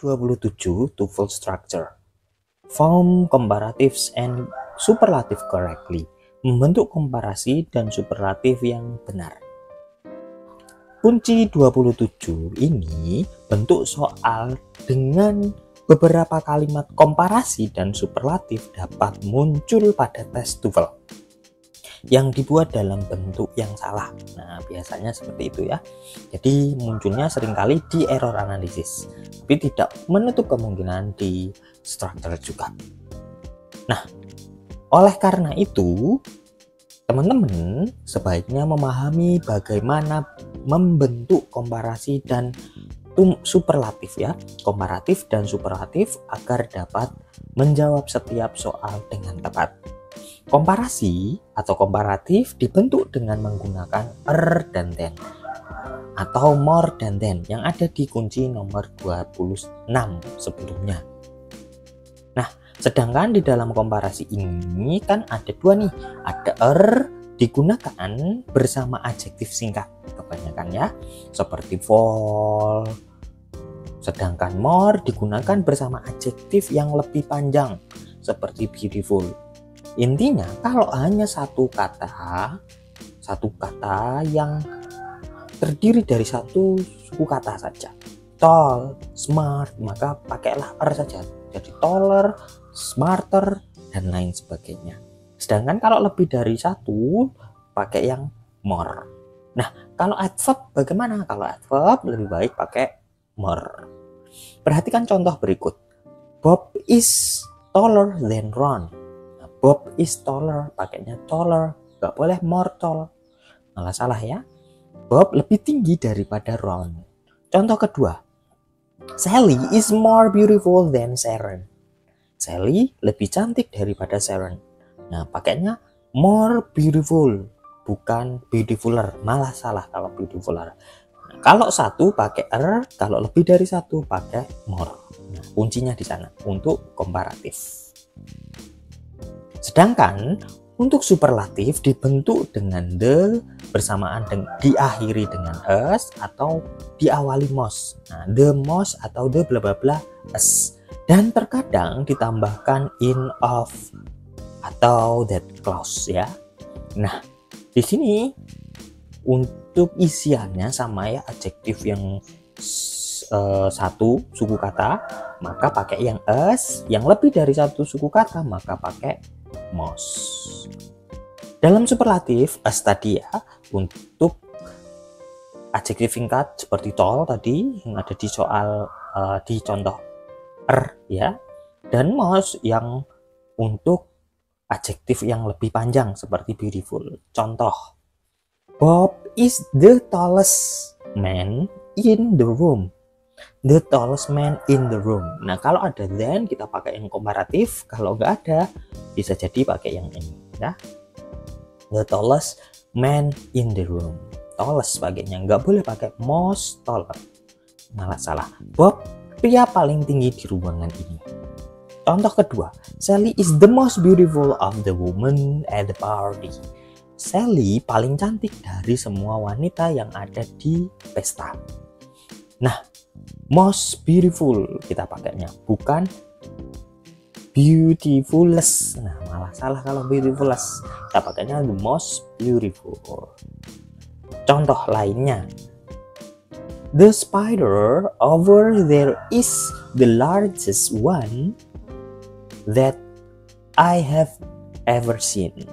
27 TOEFL structure. Form comparatives and superlative correctly. Membentuk komparasi dan superlatif yang benar. Kunci 27 ini bentuk soal dengan beberapa kalimat komparasi dan superlatif dapat muncul pada tes TOEFL yang dibuat dalam bentuk yang salah. Nah, biasanya seperti itu ya. Jadi munculnya seringkali di error analisis, tapi tidak menutup kemungkinan di structure juga. Nah, oleh karena itu, teman-teman sebaiknya memahami bagaimana membentuk komparasi dan superlatif ya, komparatif dan superlatif agar dapat menjawab setiap soal dengan tepat. Komparasi atau komparatif dibentuk dengan menggunakan dan then atau more than then yang ada di kunci nomor 26 sebelumnya. Nah, sedangkan di dalam komparasi ini kan ada dua nih, ada digunakan bersama adjektif singkat kebanyakan ya, seperti fall. Sedangkan more digunakan bersama adjektif yang lebih panjang seperti beautiful. Intinya kalau hanya satu kata yang terdiri dari satu suku kata saja, tall, smart, maka pakailah saja. Jadi taller, smarter, dan lain sebagainya. Sedangkan kalau lebih dari satu, pakai yang more. Nah, kalau adverb bagaimana? Kalau adverb lebih baik pakai more. Perhatikan contoh berikut. Bob is taller than Ron. Nah, Bob is taller, pakainya taller, nggak boleh more tall. Malah salah ya. Bob lebih tinggi daripada Ron. Contoh kedua. Sally is more beautiful than Sharon. Sally lebih cantik daripada Sharon. Nah, pakainya more beautiful, bukan beautifuler. Malah salah kalau beautifuler. Nah, kalau satu pakai kalau lebih dari satu pakai more. Nah, kuncinya di sana untuk komparatif. Sedangkan untuk superlatif dibentuk dengan the bersamaan diakhiri dengan us atau diawali most. Nah, the most atau the bla bla bla us. Dan terkadang ditambahkan in of atau that clause ya. Nah, di sini untuk isiannya sama ya, adjektif yang satu suku kata maka pakai yang us, yang lebih dari satu suku kata maka pakai most. Dalam superlatif as tadi ya, untuk adjektif singkat seperti tall tadi yang ada di soal di contoh ya, dan most yang untuk adjektif yang lebih panjang seperti beautiful. Contoh, Bob is the tallest man in the room. The tallest man in the room. Nah, kalau ada then kita pakai yang komparatif, kalau nggak ada bisa jadi pakai yang ini ya. The tallest man in the room. Tallest pakainya, nggak boleh pakai most taller. Malah salah. Bob pria paling tinggi di ruangan ini. Contoh kedua, Sally is the most beautiful of the women at the party. Sally paling cantik dari semua wanita yang ada di pesta. Nah, most beautiful kita pakainya, bukan beautifulest. Nah, malah salah kalau beautifulest. Kita pakainya the most beautiful. Contoh lainnya, the spider over there is the largest one that I have ever seen.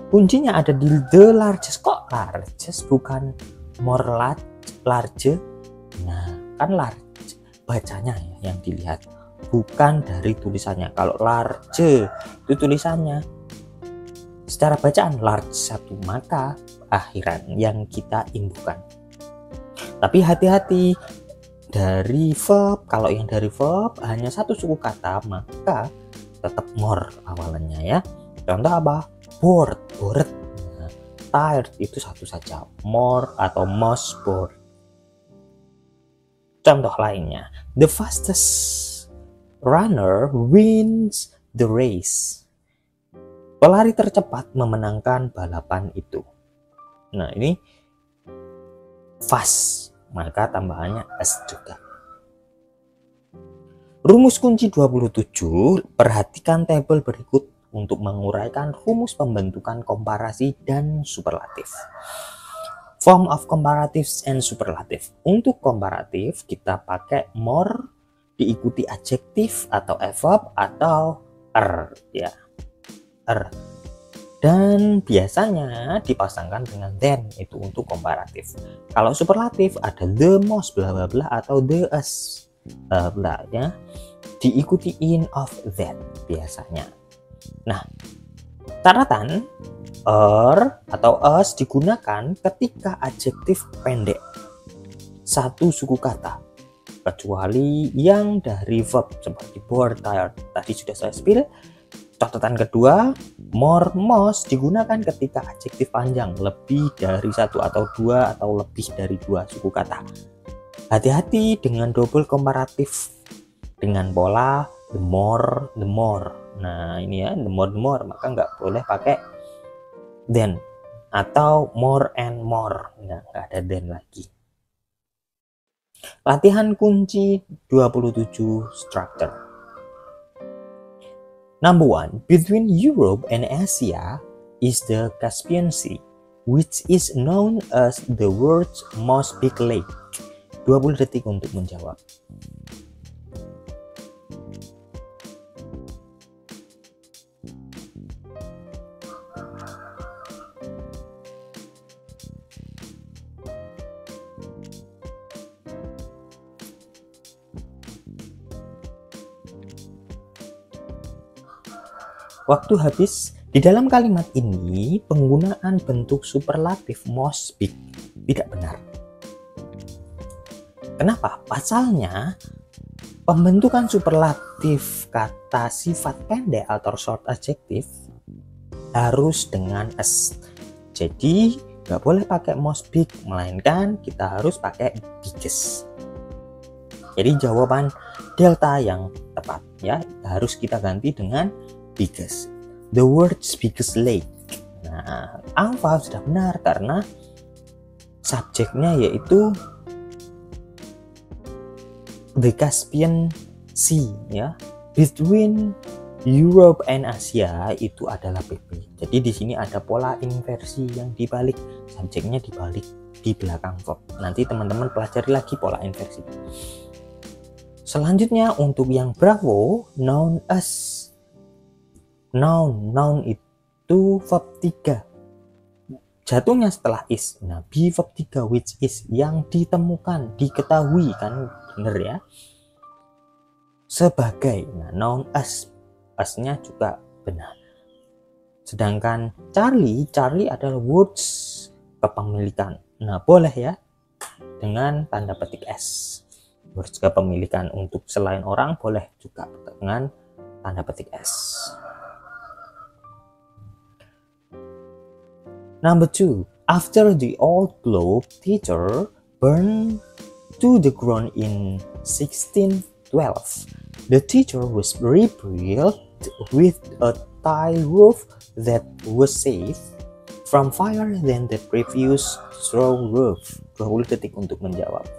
Kuncinya ada di the largest. Kok largest bukan more large? Nah, kan large bacanya ya yang dilihat, bukan dari tulisannya. Kalau large itu tulisannya, secara bacaan large satu, maka akhiran yang kita imbuhkan. Tapi hati-hati dari verb. Kalau yang dari verb hanya satu suku kata maka tetap more awalannya ya. Contoh apa? Bored. Nah, tired itu satu saja, more atau most bored. Contoh lainnya, the fastest runner wins the race. Pelari tercepat memenangkan balapan itu. Nah, ini fast, maka tambahannya s juga. Rumus kunci 27, perhatikan tabel berikut untuk menguraikan rumus pembentukan komparasi dan superlatif. Form of comparatives and superlative. Untuk komparatif kita pakai more diikuti adjektif atau verb atau ya. Dan biasanya dipasangkan dengan than, itu untuk komparatif. Kalau superlatif ada the most bla bla bla atau the as bla bla ya. Diikuti in of that biasanya. Nah, catatan atau as digunakan ketika adjektif pendek satu suku kata, kecuali yang dari verb seperti bored, tired. Tadi sudah saya spill. Catatan kedua, more, most digunakan ketika adjektif panjang lebih dari satu atau dua atau lebih dari dua suku kata. Hati-hati dengan double komparatif dengan pola the more, the more. Nah ini ya, the more, maka nggak boleh pakai then atau more and more. Nah, nggak ada then lagi. Latihan kunci 27 structure. Number 1, between Europe and Asia is the Caspian Sea, which is known as the world's most big lake. 20 detik untuk menjawab. Waktu habis. Di dalam kalimat ini penggunaan bentuk superlatif most big tidak benar. Kenapa? Pasalnya pembentukan superlatif kata sifat pendek atau short adjective harus dengan as. Jadi nggak boleh pakai most big, melainkan kita harus pakai biggest. Jadi jawaban delta yang tepat ya harus kita ganti dengan biggest. The world's biggest lake. Nah, alpha sudah benar karena subjeknya yaitu the Caspian Sea ya. Between Europe and Asia itu adalah PP. Jadi di sini ada pola inversi yang dibalik, subjeknya dibalik di belakang verb. Nanti teman-teman pelajari lagi pola inversi. Selanjutnya untuk yang Bravo, known as. Noun itu verb 3. Jatuhnya setelah is. Nah, be verb 3 which is yang ditemukan, diketahui kan bener ya. Sebagai. Nah, known as. As-nya juga benar. Sedangkan Charlie adalah words kepemilikan. Nah, boleh ya dengan tanda petik S. Words kepemilikan untuk selain orang boleh juga dengan tanda petik S. Number 2, after the old globe theater burned to the ground in 1612, the theater was rebuilt with a tile roof that was safe from fire than the previous straw roof. 20 detik untuk menjawab.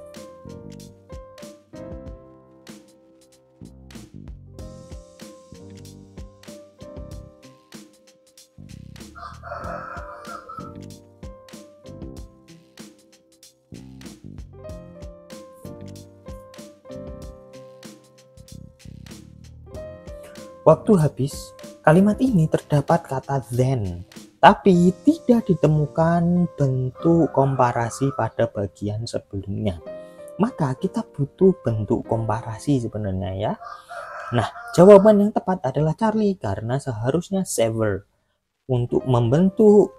Waktu habis. Kalimat ini terdapat kata then, tapi tidak ditemukan bentuk komparasi pada bagian sebelumnya. Maka kita butuh bentuk komparasi sebenarnya ya. Nah, jawaban yang tepat adalah Charlie karena seharusnya sever. Untuk membentuk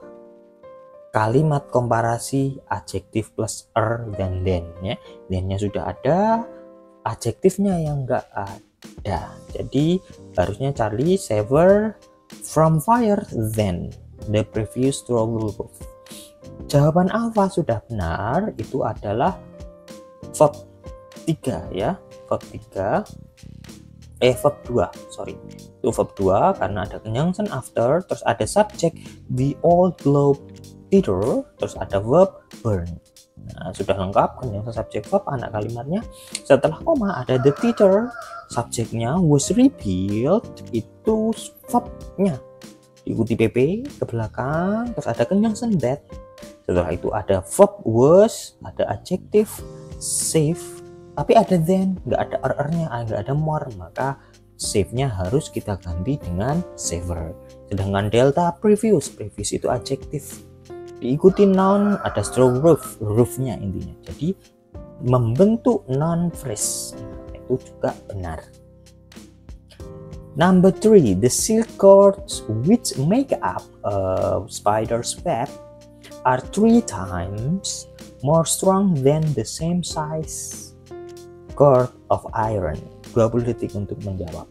kalimat komparasi adjektif plus dan then ya. Then-nya sudah ada, adjektifnya yang enggak ada. Jadi harusnya Charlie sever from fire than the previous straw roof. Jawaban alpha sudah benar, itu adalah verb 3 ya. Verb 2, sorry. Itu verb 2 karena ada conjunction after, terus ada subject the old globe theater, terus ada verb burn. Nah, sudah lengkap conjunction subject verb anak kalimatnya. Setelah koma ada the teacher, subjeknya was revealed, itu verbnya. Diikuti PP ke belakang, terus ada conjunction that. Setelah itu ada verb was, ada adjective safe, tapi ada then, nggak ada er-nya, nggak ada more, maka save-nya harus kita ganti dengan saver. Sedangkan delta previous itu adjective. Diikuti noun, ada strong roof-nya intinya. Jadi membentuk non phrase, itu juga benar. Number 3, the silk cords which make up a spider's web are 3 times more strong than the same size cord of iron. 20 detik untuk menjawab.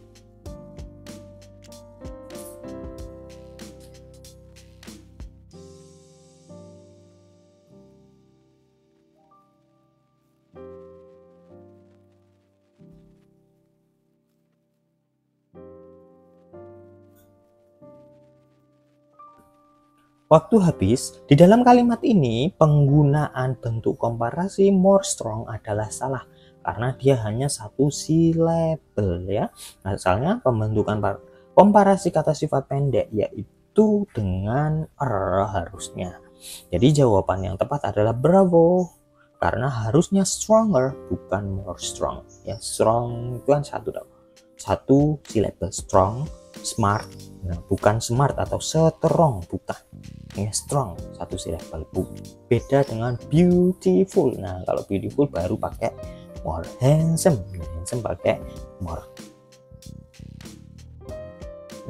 Waktu habis. Di dalam kalimat ini penggunaan bentuk komparasi more strong adalah salah karena dia hanya satu silabel ya. Asalnya pembentukan komparasi kata sifat pendek yaitu dengan harusnya. Jadi jawaban yang tepat adalah bravo karena harusnya stronger bukan more strong. Ya, strong itu kan satu silabel strong, smart. Nah, bukan smart atau strong, bukan. Ya, strong satu silabel. Beda dengan beautiful. Nah, kalau beautiful baru pakai more. Handsome pakai more.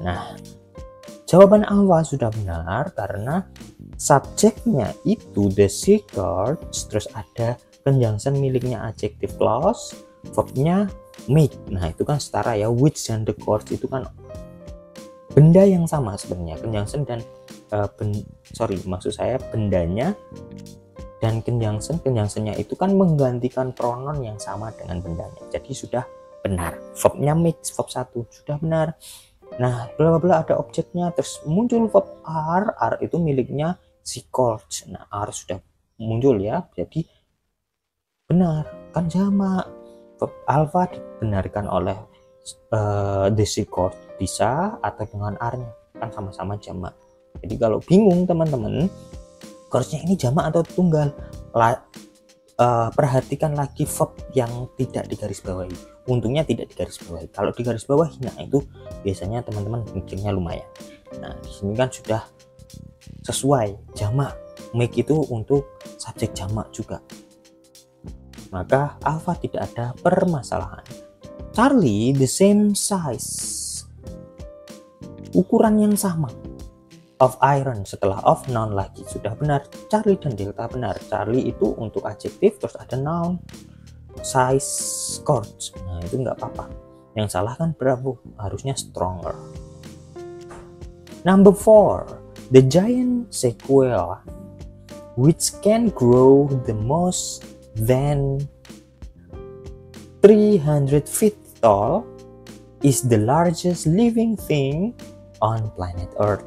Nah, jawaban Alfa sudah benar karena subjeknya itu the secrets, terus ada conjunction miliknya adjective clause, verbnya make. Nah, itu kan setara ya, which dan the course itu kan benda yang sama sebenarnya. Conjunction dan maksud saya bendanya dan conjunctionnya itu kan menggantikan pronoun yang sama dengan bendanya. Jadi sudah benar. Verbnya make, verb 1 sudah benar. Nah, bla bla ada objeknya, terus muncul verb are itu miliknya si courts. Nah, are sudah muncul ya, jadi benar kan jamak. Verb alpha dibenarkan oleh the si court bisa atau dengan are-nya kan sama-sama jamak. Jadi kalau bingung teman-teman courtsnya ini jamak atau tunggal, perhatikan lagi verb yang tidak digarisbawahi. Untungnya tidak digarisbawahi. Kalau digarisbawahi, nah itu biasanya teman-teman mikirnya lumayan. Nah, di sini kan sudah sesuai jamak. Make itu untuk subjek jamak juga. Maka alpha tidak ada permasalahan. Charlie the same size. Ukuran yang sama. Of iron, setelah of noun lagi sudah benar. Charlie dan delta benar. Charlie itu untuk adjektif, terus ada noun. Size cords, nah itu nggak apa-apa. Yang salah kan bravo, harusnya stronger. Number 4, the giant sequoia which can grow the most than 300 feet tall is the largest living thing on planet Earth.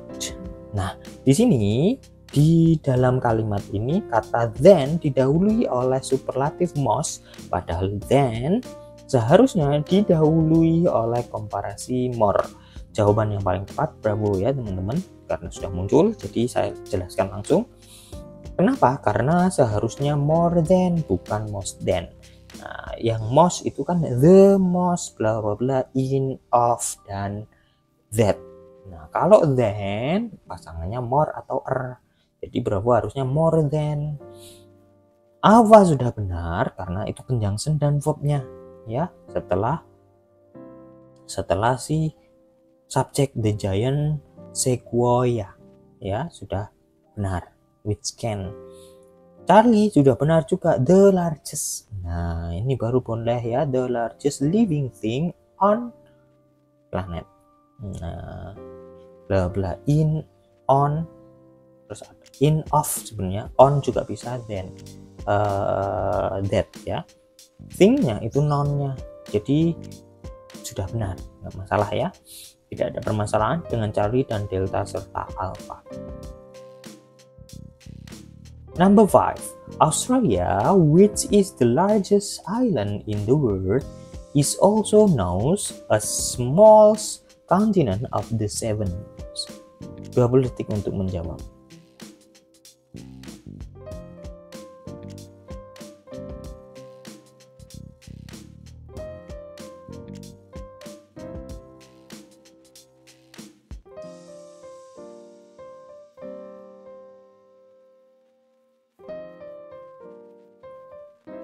Nah, di sini di dalam kalimat ini kata then didahului oleh superlatif most, padahal then seharusnya didahului oleh komparasi more. Jawaban yang paling tepat bravo ya teman-teman, karena sudah muncul, jadi saya jelaskan langsung. Kenapa? Karena seharusnya more than bukan most than. Nah, yang most itu kan the most bla bla bla, in, of, dan that. Nah, kalau then pasangannya more atau jadi bravo harusnya more than. Alpha sudah benar karena itu conjunction dan verbnya ya, setelah si subjek the giant sequoia ya, sudah benar. Which can. Charlie sudah benar juga, the largest. Nah, ini baru boleh ya, the largest living thing on planet. Nah, bla bla, in, on, terus ada in, of, sebenarnya on juga bisa, then that ya. Thing-nya itu noun-nya, jadi sudah benar, nggak masalah ya, tidak ada permasalahan dengan Charlie dan delta serta alpha. Number 5. Australia, which is the largest island in the world, is also known as smallest continent of the seven. 20 detik untuk menjawab.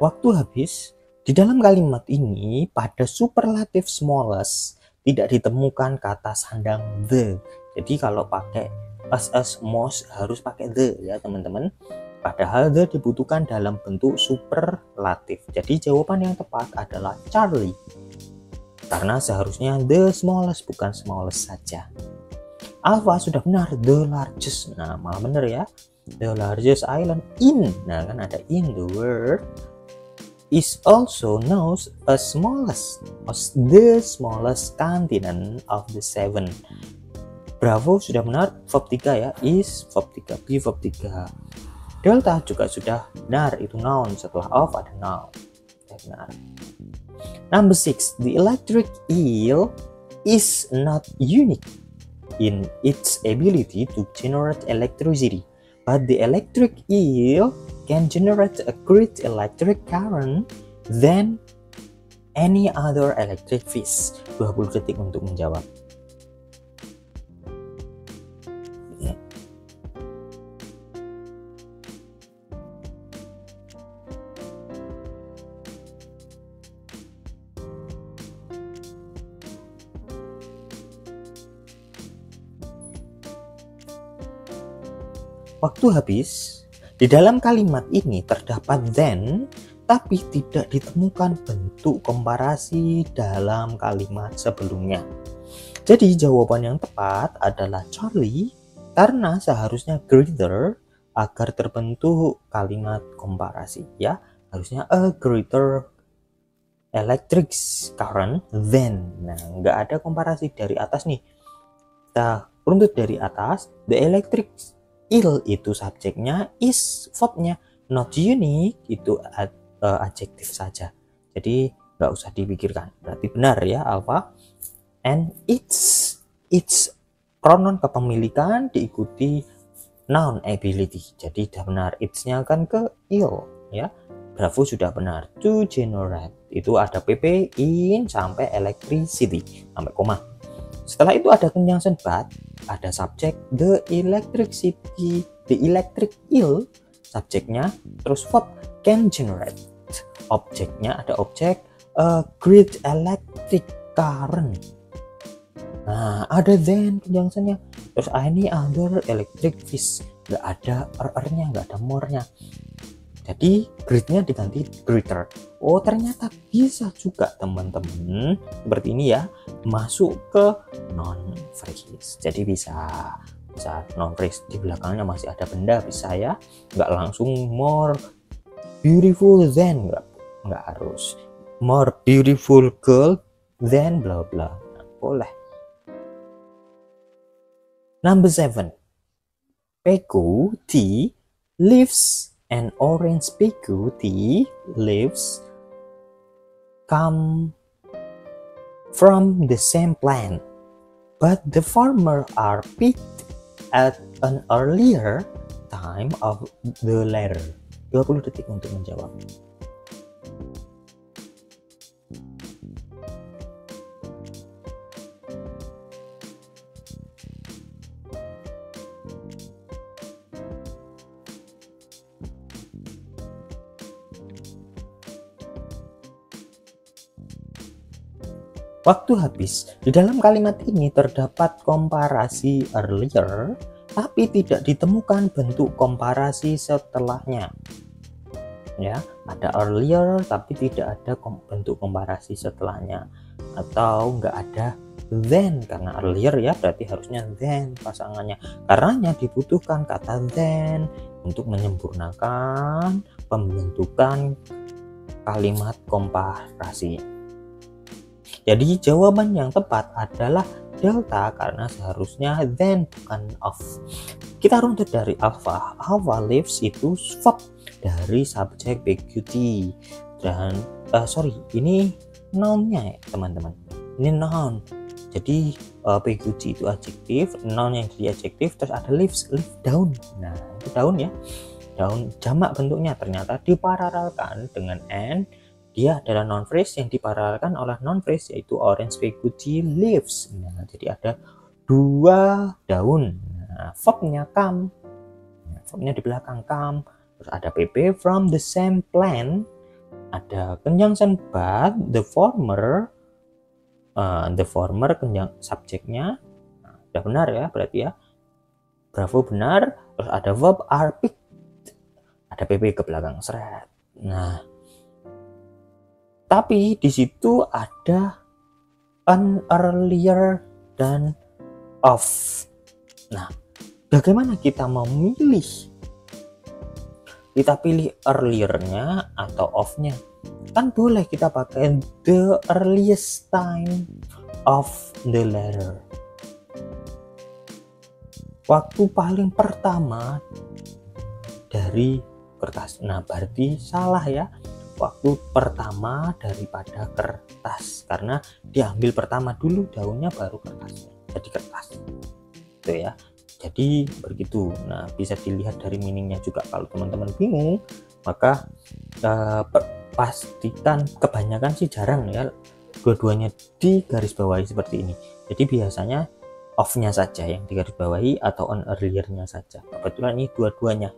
Waktu habis. Di dalam kalimat ini, pada superlative smallest tidak ditemukan kata sandang the. Jadi kalau pakai as, most harus pakai the ya teman-teman. Padahal the dibutuhkan dalam bentuk superlatif. Jadi jawaban yang tepat adalah Charlie. Karena seharusnya the smallest bukan smallest saja. Alpha sudah benar, the largest. Nah, malah benar ya. The largest island in. Nah, kan ada in the world. Is also known as the smallest continent of the seven. Bravo sudah benar, verb 3 ya, is verb 3, be verb 3. Delta juga sudah benar, itu noun, setelah of ada noun. Benar. Number 6, the electric eel is not unique in its ability to generate electricity, but the electric eel can generate a great electric current than any other electric fish. 20 detik untuk menjawab. Waktu habis. Di dalam kalimat ini terdapat then, tapi tidak ditemukan bentuk komparasi dalam kalimat sebelumnya. Jadi jawaban yang tepat adalah Charlie, karena seharusnya greater agar terbentuk kalimat komparasi ya. Harusnya a greater electric current than. Nah, nggak ada komparasi dari atas nih. Kita runtut dari atas, the electric eel itu subjeknya, is verbnya, not unique itu adjektif saja. Jadi nggak usah dipikirkan. Berarti benar ya Alpha. And its pronoun kepemilikan diikuti noun ability. Jadi sudah benar. It's-nya kan ke eel ya. Bravo sudah benar. To generate itu ada pp in sampai electricity sampai koma. Setelah itu ada conjunction but, ada subjek the electric eel, subjeknya, terus verb can generate, objeknya ada objek a great electric current. Nah, ada then conjunctionnya, terus any other electric fish, nggak ada er-nya, nggak ada more-nya. Jadi great-nya diganti greater. Oh, ternyata bisa juga teman-teman seperti ini ya, masuk ke non phrase. Jadi bisa non phrase, di belakangnya masih ada benda, bisa ya, nggak langsung more beautiful than, nggak harus more beautiful girl than bla bla. Nah, boleh. Number 7, Pegu tea leaves and orange pegu tea leaves come from the same plant, but the farmer are picked at an earlier time of the latter. 20 detik untuk menjawab. Waktu habis. Di dalam kalimat ini terdapat komparasi earlier, tapi tidak ditemukan bentuk komparasi setelahnya. Ya, ada earlier tapi tidak ada bentuk komparasi setelahnya, atau nggak ada then, karena earlier ya berarti harusnya then pasangannya. Karenanya dibutuhkan kata then untuk menyempurnakan pembentukan kalimat komparasi. Jadi jawaban yang tepat adalah delta, karena seharusnya then bukan of. Kita runtut dari alpha. Alpha lives itu verb dari subjek PQT dan ini nounnya ya teman-teman. Ini noun. Jadi PQT itu adjektif, noun yang jadi adjektif, terus ada lives, live daun. Nah itu daun ya, daun jamak bentuknya, ternyata diparalelkan dengan n. Dia adalah noun phrase yang diparalelkan oleh noun phrase yaitu orange PQT leaves. Nah jadi ada dua daun. Nah, verbnya come, verbnya di belakang come, terus ada pp from the same plant, ada conjunction but the former subjeknya. Nah, udah benar ya berarti ya, bravo benar. Terus ada verb are picked, ada pp ke belakang seret. Nah tapi di situ ada an, earlier, dan of. Nah bagaimana kita mau milih? Kita pilih earlier-nya atau of-nya? Kan boleh kita pakai the earliest time of the letter. Waktu paling pertama dari kertas. Nah berarti salah ya. Waktu pertama daripada kertas, karena diambil pertama dulu daunnya baru kertasnya jadi kertas. Itu ya. Jadi begitu. Nah bisa dilihat dari meaningnya juga. Kalau teman-teman bingung maka pastikan, kebanyakan sih jarang ya dua-duanya digarisbawahi seperti ini. Jadi biasanya off-nya saja yang digarisbawahi atau on earlier-nya saja. Kebetulan ini dua-duanya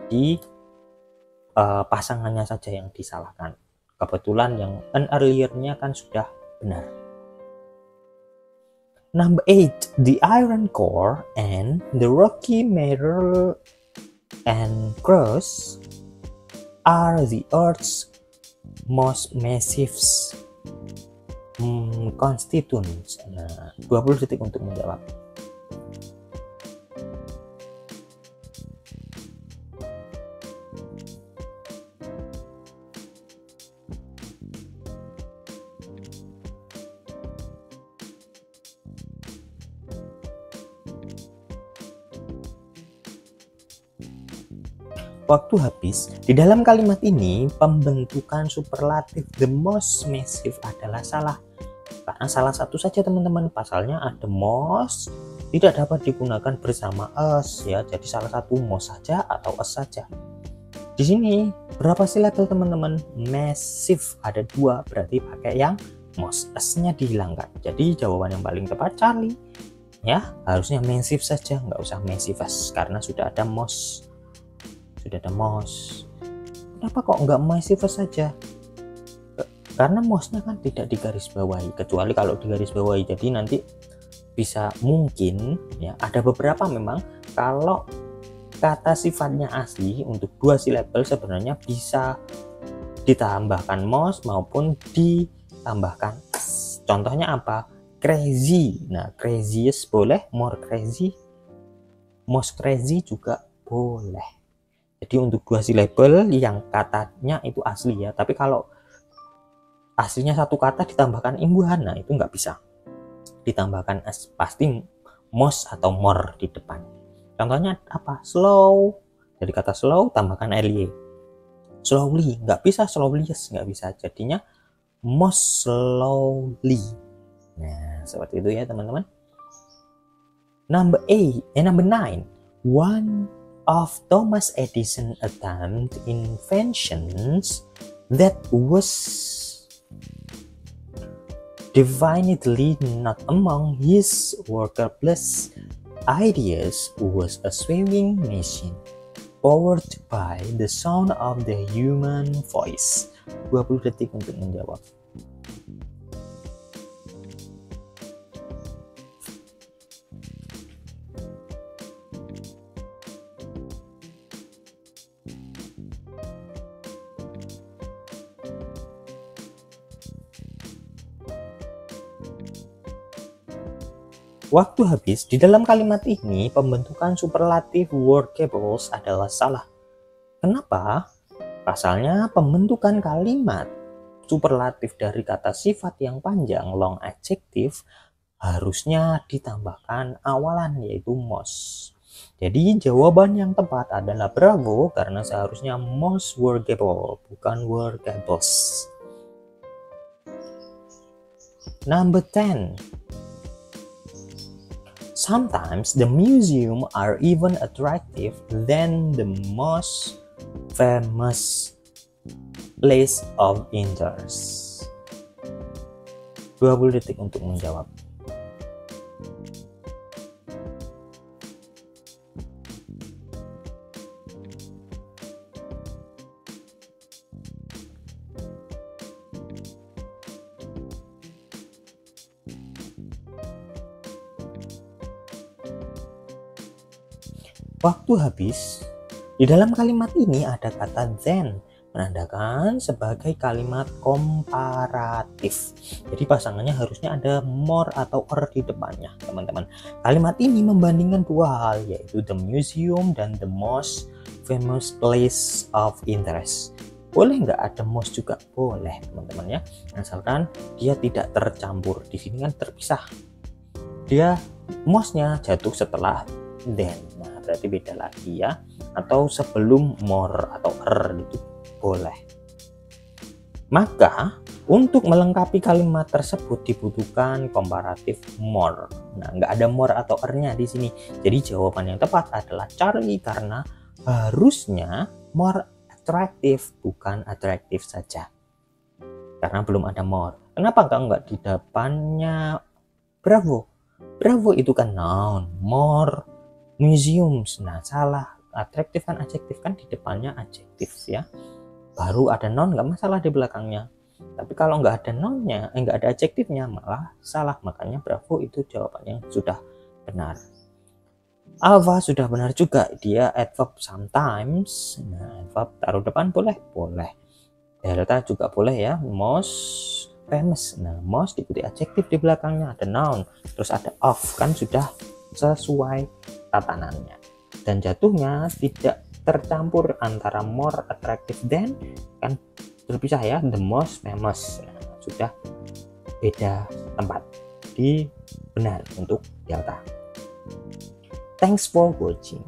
di pasangannya saja yang disalahkan. Kebetulan yang on earlier-nya kan sudah benar. Number 8, the iron core and the rocky mineral and crust are the Earth's most massive constituents. Nah, 20 detik untuk menjawab. Waktu habis. Di dalam kalimat ini pembentukan superlatif the most massive adalah salah, karena salah satu saja teman-teman. Pasalnya ada most, tidak dapat digunakan bersama us ya. Jadi salah satu most saja atau us saja. Di sini berapa silabel teman-teman? Massive ada 2, berarti pakai yang most, us-nya dihilangkan. Jadi jawaban yang paling tepat Charlie ya, harusnya massive saja, nggak usah massive us karena sudah ada most. Sudah ada most. Kenapa kok nggak massive saja? Karena mostnya kan tidak digarisbawahi, kecuali kalau digarisbawahi. Jadi nanti bisa mungkin ya, ada beberapa memang kalau kata sifatnya asli untuk 2 silabel sebenarnya bisa ditambahkan most maupun ditambahkan s. Contohnya apa? Crazy. Nah craziest boleh, more crazy, most crazy juga boleh. Jadi untuk 2 silabel yang katanya itu asli ya, tapi kalau aslinya satu kata ditambahkan imbuhan, nah itu nggak bisa ditambahkan s, pasti most atau more di depan. Contohnya apa? Slow, dari kata slow tambahkan ly. Slowly, nggak bisa slowliest, nggak bisa, jadinya most slowly. Nah seperti itu ya teman-teman. Number 9, one of Thomas Edison attempt inventions that was definitely not among his workplace ideas was a sewing machine powered by the sound of the human voice. 20 detik untuk menjawab. Waktu habis. Di dalam kalimat ini pembentukan superlatif word cables adalah salah. Kenapa? Pasalnya pembentukan kalimat superlatif dari kata sifat yang panjang long adjective harusnya ditambahkan awalan yaitu most. Jadi jawaban yang tepat adalah Bravo, karena seharusnya most workable, bukan workables. Number 10. Sometimes the museum are even attractive than the most famous place of interest. 20 detik untuk menjawab. Waktu habis. Di dalam kalimat ini ada kata then, menandakan sebagai kalimat komparatif. Jadi pasangannya harusnya ada more atau di depannya, teman-teman. Kalimat ini membandingkan dua hal, yaitu the museum dan the most famous place of interest. Boleh nggak ada most juga? Boleh, teman-teman ya. Asalkan dia tidak tercampur. Di sini kan terpisah. Dia mostnya jatuh setelah then. Nah, berarti beda lagi ya. Atau sebelum more atau itu boleh. Maka untuk melengkapi kalimat tersebut dibutuhkan komparatif more. Nah, nggak ada more atau nya di sini. Jadi jawaban yang tepat adalah Charlie, karena harusnya more attractive, bukan attractive saja. Karena belum ada more. Kenapa nggak di depannya Bravo? Bravo itu kan noun, more museums. Nah, salah. Atraktif kan adjektif, kan di depannya adjektif ya. Baru ada noun, nggak masalah di belakangnya. Tapi kalau nggak ada nounnya, nggak ada adjektifnya, malah salah. Makanya Bravo itu jawabannya sudah benar. Alpha sudah benar juga, dia adverb sometimes. Nah, adverb taruh depan boleh, boleh. Delta juga boleh ya, most famous. Nah, most diikuti adjektif di belakangnya, ada noun, terus ada of, kan sudah sesuai tatanannya. Dan jatuhnya tidak tercampur antara more attractive than, kan terpisah ya, the most famous. Nah, sudah beda tempat. Di benar untuk delta. Thanks for watching.